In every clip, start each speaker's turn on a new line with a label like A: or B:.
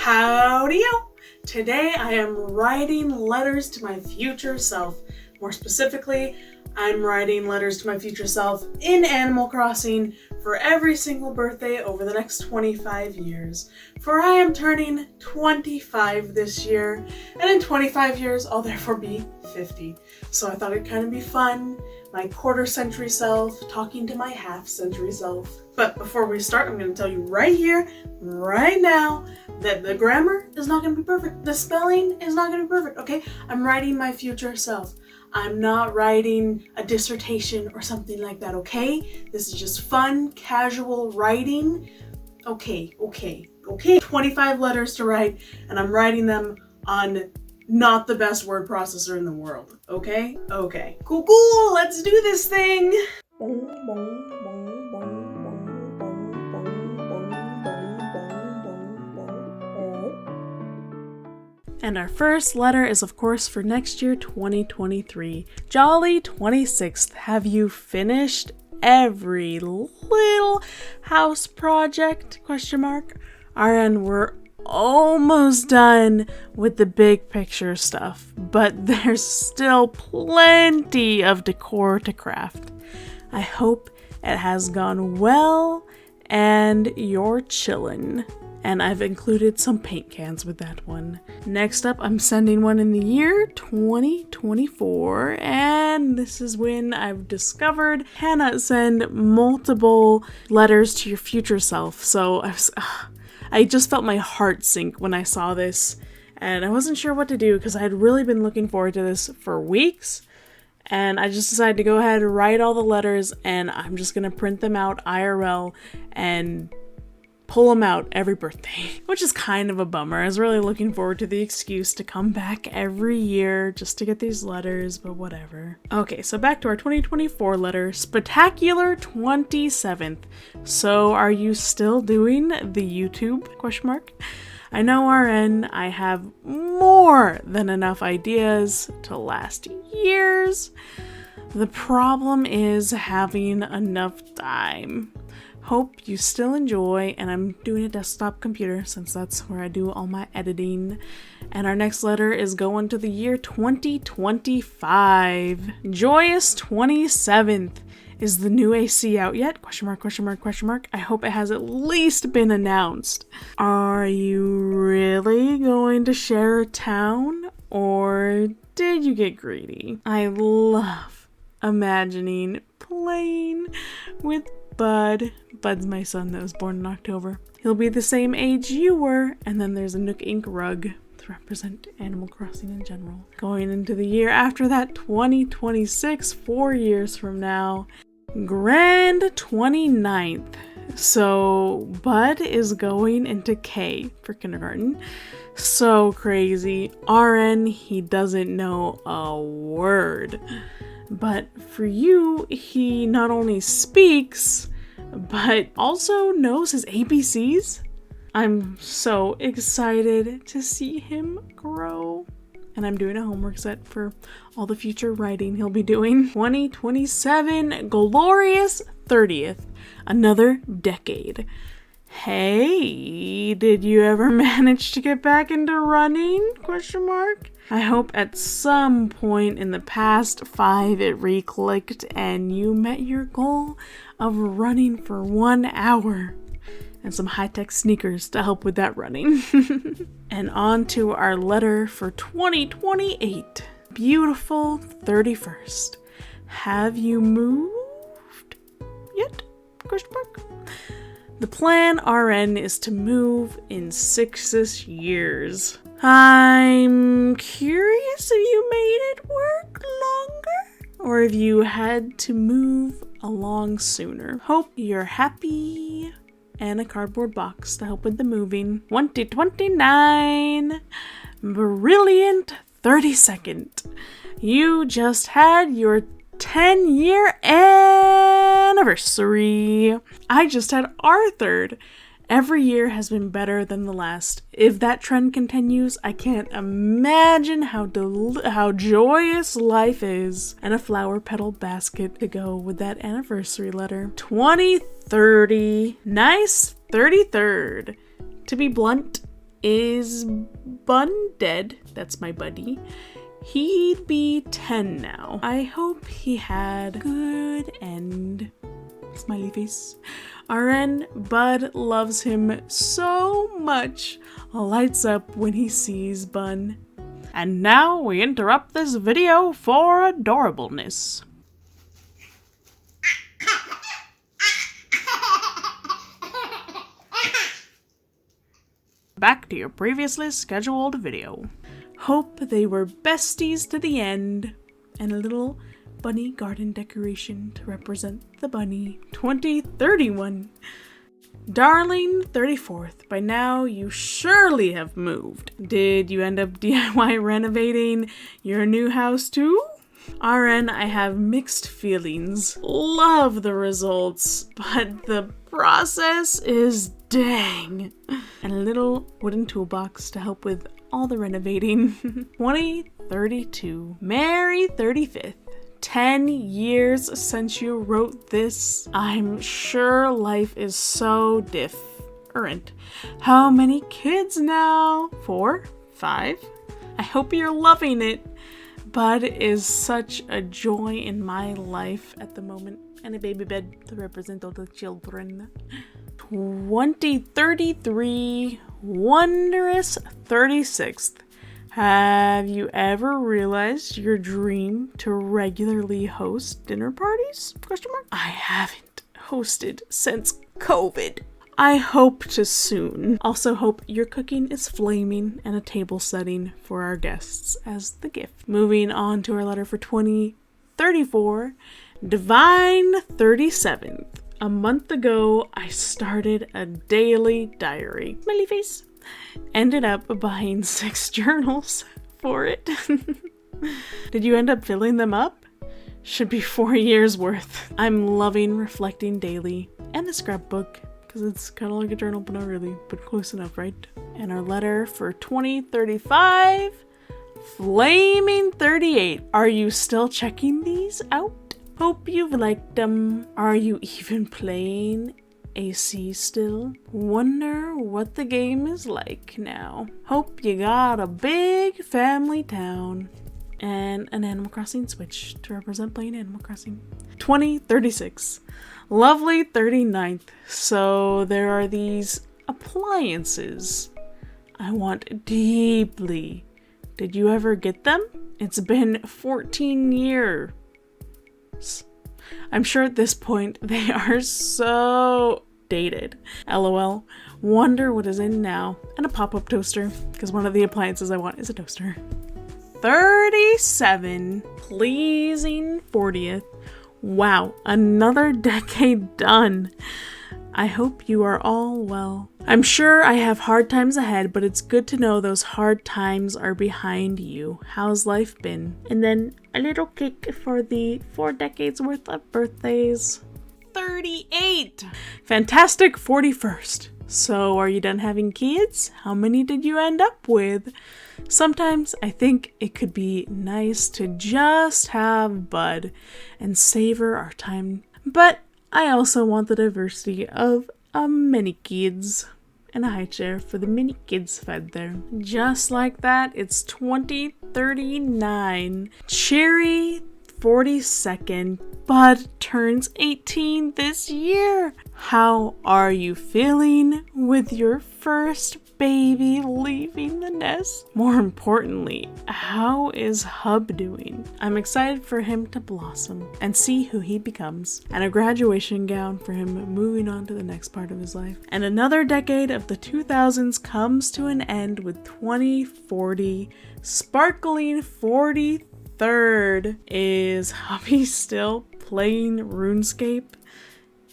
A: Howdy-o! Today I am writing letters to my future self. More specifically, I'm writing letters to my future self in Animal Crossing for every single birthday over the next 25 years. For I am turning 25 this year, and in 25 years I'll therefore be 50. So I thought it'd kind of be fun, my quarter-century self talking to my half-century self. But before we start, I'm going to tell you right here, right now, that the grammar is not going to be perfect. The spelling is not going to be perfect, okay? I'm writing my future self. I'm not writing a dissertation or something like that, okay? This is just fun, casual writing. Okay. 25 letters to write, and I'm writing them on not the best word processor in the world, okay? Okay. Cool, let's do this thing! And our first letter is, of course, for next year, 2023. Jolly 26th. Have you finished every little house project? ? RN, we're almost done with the big picture stuff, but there's still plenty of decor to craft. I hope it has gone well and you're chillin'. And I've included some paint cans with that one. Next up, I'm sending one in the year 2024, and this is when I've discovered you cannot send multiple letters to your future self. So I just felt my heart sink when I saw this, and I wasn't sure what to do because I had really been looking forward to this for weeks. And I just decided to go ahead and write all the letters, and I'm just gonna print them out IRL and pull them out every birthday, which is kind of a bummer. I was really looking forward to the excuse to come back every year just to get these letters, but whatever. Okay, so back to our 2024 letter, Spectacular 27th. So are you still doing the YouTube? ? I know, RN, I have more than enough ideas to last years. The problem is having enough time. Hope you still enjoy, and I'm doing a desktop computer since that's where I do all my editing. And our next letter is going to the year 2025. Joyous 27th. Is the new AC out yet? ? I hope it has at least been announced. Are you really going to share a town, or did you get greedy? I love imagining playing with Bud. Bud's my son that was born in October. He'll be the same age you were, and then there's a Nook Ink rug to represent Animal Crossing in general. Going into the year after that, 2026, 4 years from now, grand 29th. So Bud is going into K for kindergarten. So crazy. RN, he doesn't know a word. But for you, he not only speaks, but also knows his ABCs. I'm so excited to see him grow. And I'm doing a homework set for all the future writing he'll be doing. 2027, glorious 30th, another decade. Hey, did you ever manage to get back into running? ? I hope at some point in the past 5 it re-clicked and you met your goal of running for 1 hour. And some high-tech sneakers to help with that running. And on to our letter for 2028. Beautiful 31st. Have you moved yet? ? The plan, RN, is to move in 6 years. I'm curious if you made it work longer, or if you had to move along sooner. Hope you're happy. And a cardboard box to help with the moving. 2029. Brilliant 32nd. You just had your 10-year anniversary. I just had our 3rd. Every year has been better than the last. If that trend continues, I can't imagine how joyous life is. And a flower petal basket to go with that anniversary letter. 2030. Nice 33rd. To be blunt, Is Bun dead? That's my buddy. He'd be 10 now. I hope he had a good end. Smiley face. RN, Bud loves him so much. Lights up when he sees Bun. And now we interrupt this video for adorableness. Back to your previously scheduled video. Hope they were besties to the end. And a little bunny garden decoration to represent the bunny. 2031. Darling 34th, by now you surely have moved. Did you end up DIY renovating your new house too? RN, I have mixed feelings. Love the results, but the process is dang. And a little wooden toolbox to help with all the renovating. 2032. Merry 35th. 10 years since you wrote this. I'm sure life is so different. How many kids now? 4? 5? I hope you're loving it. Bud is such a joy in my life at the moment. And a baby bed to represent all the children. 2033. Wondrous 36th. Have you ever realized your dream to regularly host dinner parties? I haven't hosted since COVID. I hope to soon. Also hope your cooking is flaming and a table setting for our guests as the gift. Moving on to our letter for 2034. Divine 37th. A month ago, I started a daily diary. Smiley face. Ended up buying 6 journals for it. Did you end up filling them up? Should be 4 years worth. I'm loving reflecting daily and the scrapbook because it's kind of like a journal, but not really, but close enough, right? And our letter for 2035, Flaming 38. Are you still checking these out? Hope you've liked them. Are you even playing AC still? Wonder what the game is like now. Hope you got a big family town. And an Animal Crossing Switch to represent playing Animal Crossing. 2036. Lovely 39th. So there are these appliances I want deeply. Did you ever get them? It's been 14 years. I'm sure at this point they are so dated. LOL. Wonder what is in now. And a pop-up toaster, because one of the appliances I want is a toaster. 37. Pleasing 40th. Wow, another decade done. I hope you are all well. I'm sure I have hard times ahead, but it's good to know those hard times are behind you. How's life been? And then a little cake for the 4 decades worth of birthdays. 38! Fantastic 41st. So are you done having kids? How many did you end up with? Sometimes I think it could be nice to just have Bud and savor our time. But I also want the diversity of many kids and a high chair for the mini kids fed there. Just like that, it's 2039. Cherry 42nd. Bud turns 18 this year. How are you feeling with your first baby leaving the nest? More importantly, how is Hub doing? I'm excited for him to blossom and see who he becomes. And a graduation gown for him moving on to the next part of his life. And another decade of the 2000s comes to an end with 2040. Sparkling 43rd. Is Hubby still playing RuneScape?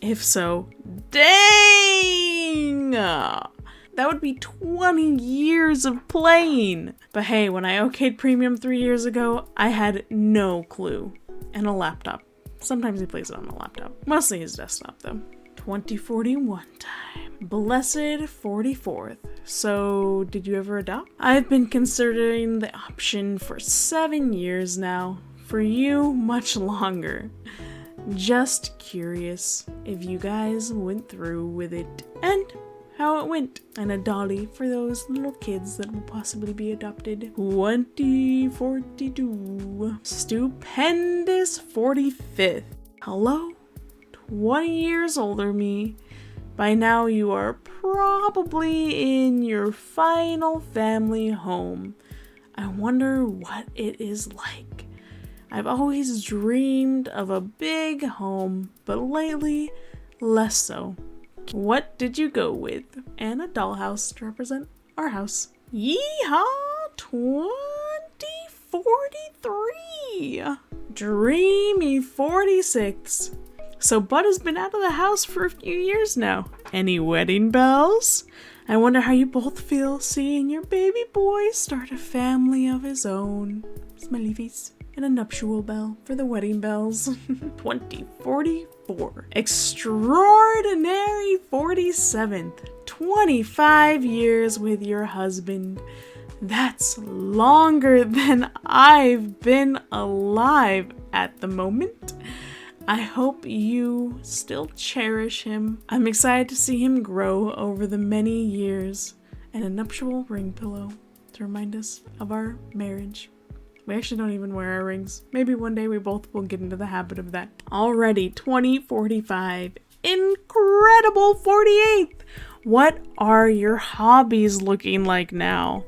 A: If so, dang! That would be 20 years of playing. But hey, when I okayed Premium 3 years ago, I had no clue. And a laptop. Sometimes he plays it on a laptop. Mostly his desktop though. 2041 time. Blessed 44th. So, did you ever adopt? I've been considering the option for 7 years now. For you, much longer. Just curious if you guys went through with it. And how it went, and a dolly for those little kids that will possibly be adopted. 2042. Stupendous 45th. Hello? 20 years older me. By now you are probably in your final family home. I wonder what it is like. I've always dreamed of a big home, but lately, less so. What did you go with? And a dollhouse to represent our house. Yeehaw! 2043! Dreamy 46. So Bud has been out of the house for a few years now. Any wedding bells? I wonder how you both feel seeing your baby boy start a family of his own. Smiley face. And a nuptial bell for the wedding bells. 2044. Extraordinary 47th. 25 years with your husband. That's longer than I've been alive at the moment. I hope you still cherish him. I'm excited to see him grow over the many years. And a nuptial ring pillow to remind us of our marriage. We actually don't even wear our rings. Maybe one day we both will get into the habit of that. Already 2045. Incredible 48th. What are your hobbies looking like now?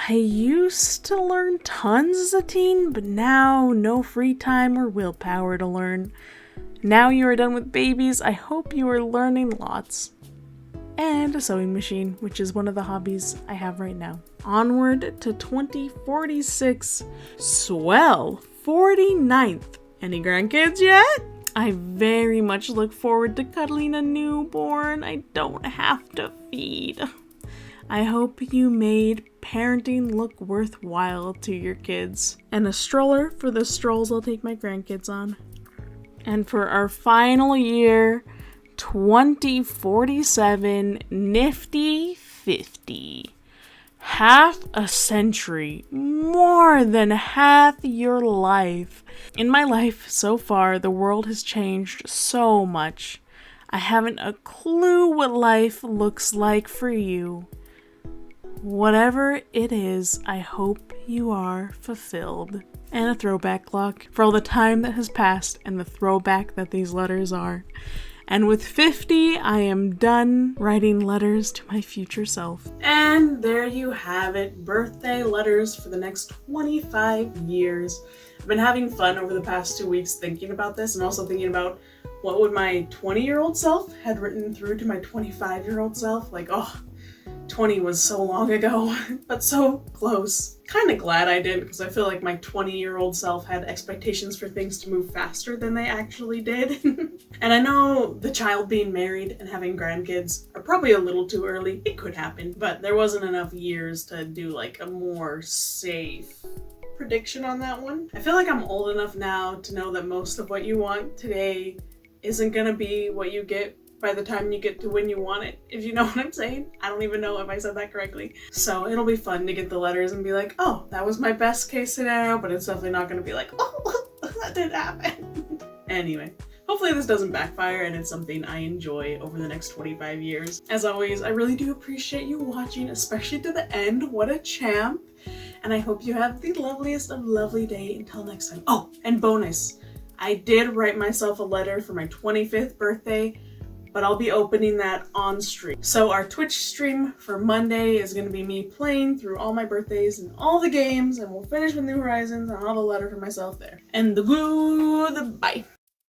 A: I used to learn tons as a teen, but now no free time or willpower to learn. Now you are done with babies, I hope you are learning lots. And a sewing machine, which is one of the hobbies I have right now. Onward to 2046. Swell 49th. Any grandkids yet? I very much look forward to cuddling a newborn I don't have to feed. I hope you made parenting look worthwhile to your kids. And a stroller for the strolls I'll take my grandkids on. And for our final year, 2047, nifty 50. Half a century, more than half your life. In my life so far, the world has changed so much. I haven't a clue what life looks like for you. Whatever it is, I hope you are fulfilled. And a throwback clock for all the time that has passed and the throwback that these letters are. And with 50, I am done writing letters to my future self. And there you have it, birthday letters for the next 25 years. I've been having fun over the past 2 weeks thinking about this and also thinking about what would my 20-year-old self had written through to my 25-year-old self. Like, oh, 20 was so long ago, but so close. Kind of glad I did, because I feel like my 20-year-old self had expectations for things to move faster than they actually did. And I know the child being married and having grandkids are probably a little too early. It could happen, but there wasn't enough years to do like a more safe prediction on that one. I feel like I'm old enough now to know that most of what you want today isn't gonna be what you get by the time you get to when you want it, if you know what I'm saying. I don't even know if I said that correctly. So it'll be fun to get the letters and be like, oh, that was my best case scenario, but it's definitely not going to be like, oh, that didn't happen. Anyway, hopefully this doesn't backfire and it's something I enjoy over the next 25 years. As always, I really do appreciate you watching, especially to the end. What a champ. And I hope you have the loveliest of lovely day until next time. Oh, and bonus, I did write myself a letter for my 25th birthday, but I'll be opening that on stream. So our Twitch stream for Monday is gonna be me playing through all my birthdays and all the games, and we'll finish with New Horizons, and I'll have a letter for myself there. And the bye.